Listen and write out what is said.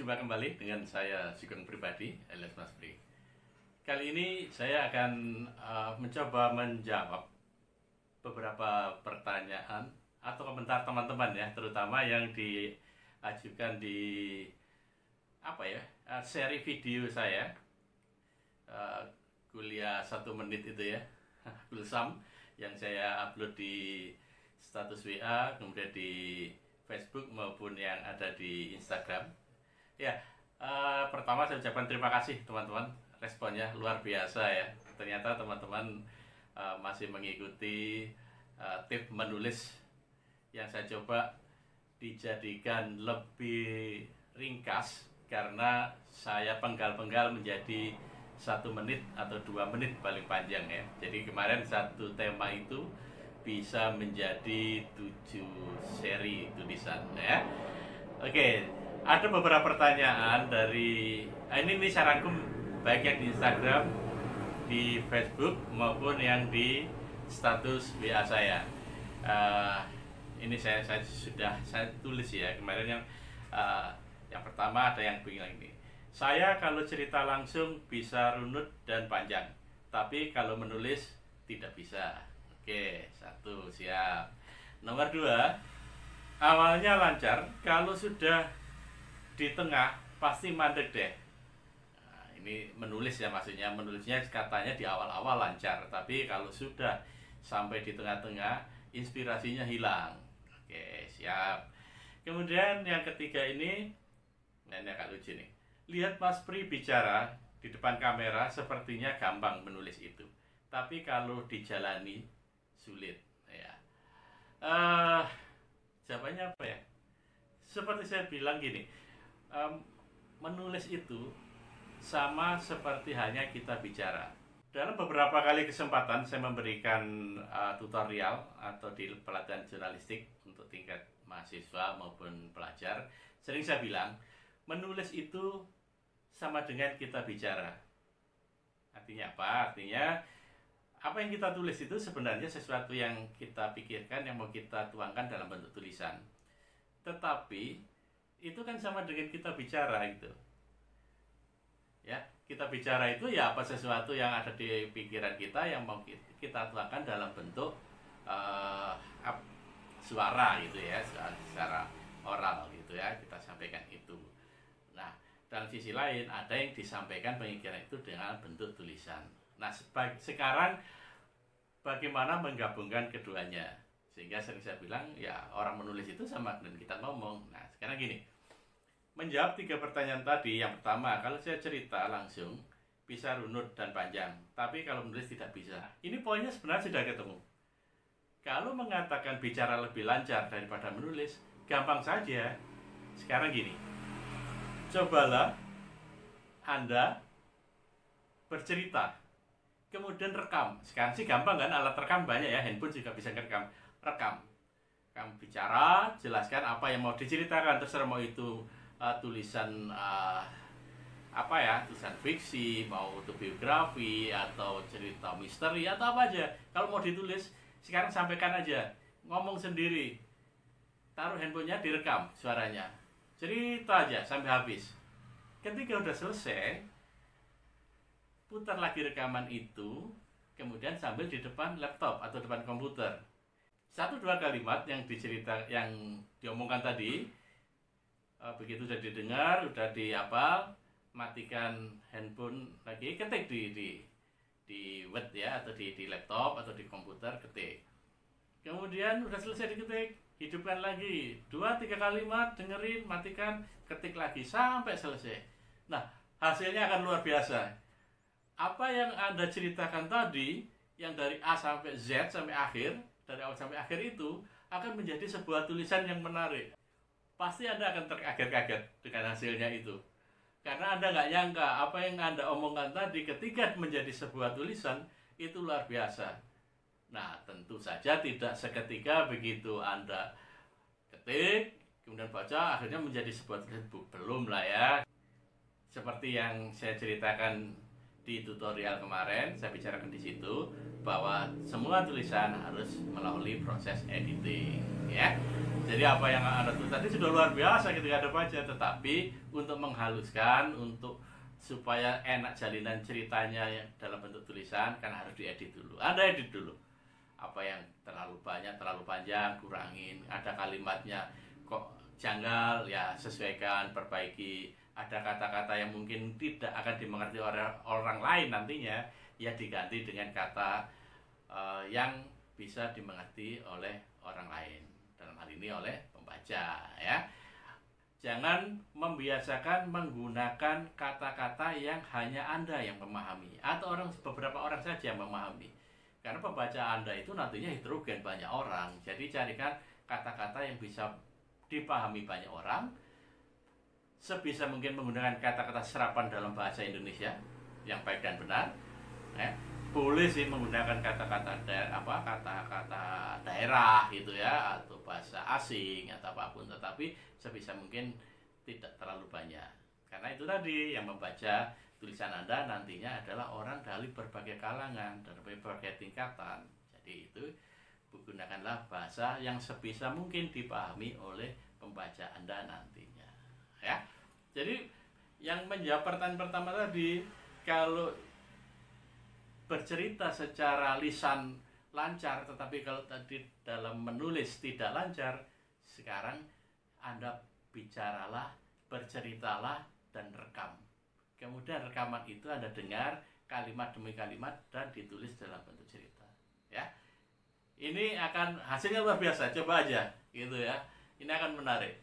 Berjumpa kembali dengan saya Sugeng Pribadi alias Mas Pri. Kali ini saya akan mencoba menjawab beberapa pertanyaan atau komentar teman-teman ya, terutama yang diajukan di seri video saya kuliah 1 menit itu ya, Gulsam, yang saya upload di status WA, kemudian di Facebook maupun yang ada di Instagram. Ya, pertama saya ucapkan terima kasih teman-teman, responnya luar biasa ya. Ternyata teman-teman masih mengikuti tip menulis yang saya coba dijadikan lebih ringkas karena saya penggal-penggal menjadi 1 menit atau 2 menit paling panjang ya. Jadi kemarin satu tema itu bisa menjadi 7 seri tulisan ya. Oke, ada beberapa pertanyaan dari ini saya rangkum baik yang di Instagram, di Facebook maupun yang di status WA saya. Ini saya sudah tulis ya kemarin. Yang pertama ada yang bilang ini, saya kalau cerita langsung bisa runut dan panjang, tapi kalau menulis tidak bisa. Oke, 1 siap. Nomor 2, awalnya lancar, kalau sudah di tengah pasti mandek deh. Nah, ini menulis ya, maksudnya menulisnya katanya di awal-awal lancar, tapi kalau sudah sampai di tengah-tengah inspirasinya hilang. Oke, siap. Kemudian yang ketiga ini agak lucu nih. Lihat Mas Pri bicara di depan kamera sepertinya gampang menulis itu, tapi kalau dijalani sulit ya. Jawabannya apa ya? Seperti saya bilang gini, menulis itu sama seperti hanya kita bicara. Dalam beberapa kali kesempatan saya memberikan tutorial atau di pelatihan jurnalistik untuk tingkat mahasiswa maupun pelajar, sering saya bilang menulis itu sama dengan kita bicara. Artinya apa? Artinya apa yang kita tulis itu sebenarnya sesuatu yang kita pikirkan, yang mau kita tuangkan dalam bentuk tulisan. Tetapi itu kan sama dengan kita bicara gitu. Ya, kita bicara itu ya apa sesuatu yang ada di pikiran kita yang mau kita tuangkan dalam bentuk suara gitu ya, secara oral gitu ya, kita sampaikan itu. Nah, dalam sisi lain ada yang disampaikan pemikiran itu dengan bentuk tulisan. Nah, sekarang bagaimana menggabungkan keduanya? Sehingga sering saya bilang, ya orang menulis itu sama dengan kita ngomong. Nah, sekarang gini, menjawab 3 pertanyaan tadi. Yang pertama, kalau saya cerita langsung, bisa runut dan panjang. Tapi kalau menulis tidak bisa. Ini poinnya sebenarnya sudah ketemu. Kalau mengatakan bicara lebih lancar daripada menulis, gampang saja. Sekarang gini, cobalah Anda bercerita, kemudian rekam. Sekarang sih gampang kan, alat rekam banyak ya, handphone juga bisa rekam. Kamu bicara, jelaskan apa yang mau diceritakan, terserah mau itu tulisan tulisan fiksi, mau autobiografi atau cerita misteri atau apa aja. Kalau mau ditulis, sekarang sampaikan aja, ngomong sendiri, taruh handphonenya, direkam suaranya, cerita aja sampai habis. Ketika udah selesai, putar lagi rekaman itu, kemudian sambil di depan laptop atau depan komputer. 1-2 kalimat yang diomongkan tadi, begitu sudah didengar, udah matikan handphone lagi, ketik di Word ya, atau di laptop atau di komputer, ketik. Kemudian udah selesai diketik, hidupkan lagi 2-3 kalimat, dengerin, matikan, ketik lagi sampai selesai. Nah, hasilnya akan luar biasa. Apa yang Anda ceritakan tadi, yang dari A sampai Z sampai akhir, dari awal sampai akhir itu akan menjadi sebuah tulisan yang menarik. Pasti Anda akan terkaget-kaget dengan hasilnya itu. Karena Anda nggak nyangka apa yang Anda omongkan tadi ketika menjadi sebuah tulisan itu luar biasa. Nah, tentu saja tidak seketika begitu Anda ketik, kemudian baca, akhirnya menjadi sebuah tulisan. Belum lah ya. Seperti yang saya ceritakan di tutorial kemarin, saya bicarakan di situ, bahwa semua tulisan harus melalui proses editing, ya. Jadi apa yang Anda tulis tadi sudah luar biasa ketika Anda baca, tetapi untuk menghaluskan, untuk supaya enak jalinan ceritanya dalam bentuk tulisan, kan harus diedit dulu. Anda edit dulu. Apa yang terlalu banyak, terlalu panjang, kurangin. Ada kalimatnya kok janggal, ya sesuaikan, perbaiki. Ada kata-kata yang mungkin tidak akan dimengerti orang lain nantinya, ya diganti dengan kata yang bisa dimengerti oleh orang lain, dalam hal ini oleh pembaca, ya. Jangan membiasakan menggunakan kata-kata yang hanya Anda yang memahami atau beberapa orang saja yang memahami, karena pembaca Anda itu nantinya heterogen, banyak orang. Jadi carikan kata-kata yang bisa dipahami banyak orang, sebisa mungkin menggunakan kata-kata serapan dalam bahasa Indonesia yang baik dan benar. Boleh sih menggunakan kata-kata daerah gitu ya, atau bahasa asing atau apapun, tetapi sebisa mungkin tidak terlalu banyak. Karena itu tadi, yang membaca tulisan Anda nantinya adalah orang dari berbagai kalangan, dari berbagai tingkatan. Jadi itu gunakanlah bahasa yang sebisa mungkin dipahami oleh pembaca Anda nantinya, ya. Jadi yang menjawab pertanyaan pertama tadi, kalau bercerita secara lisan lancar, tetapi kalau tadi dalam menulis tidak lancar, sekarang Anda bicaralah, berceritalah, dan rekam. Kemudian rekaman itu Anda dengar kalimat demi kalimat dan ditulis dalam bentuk cerita, ya. Ini akan hasilnya luar biasa, coba aja gitu ya. Ini akan menarik.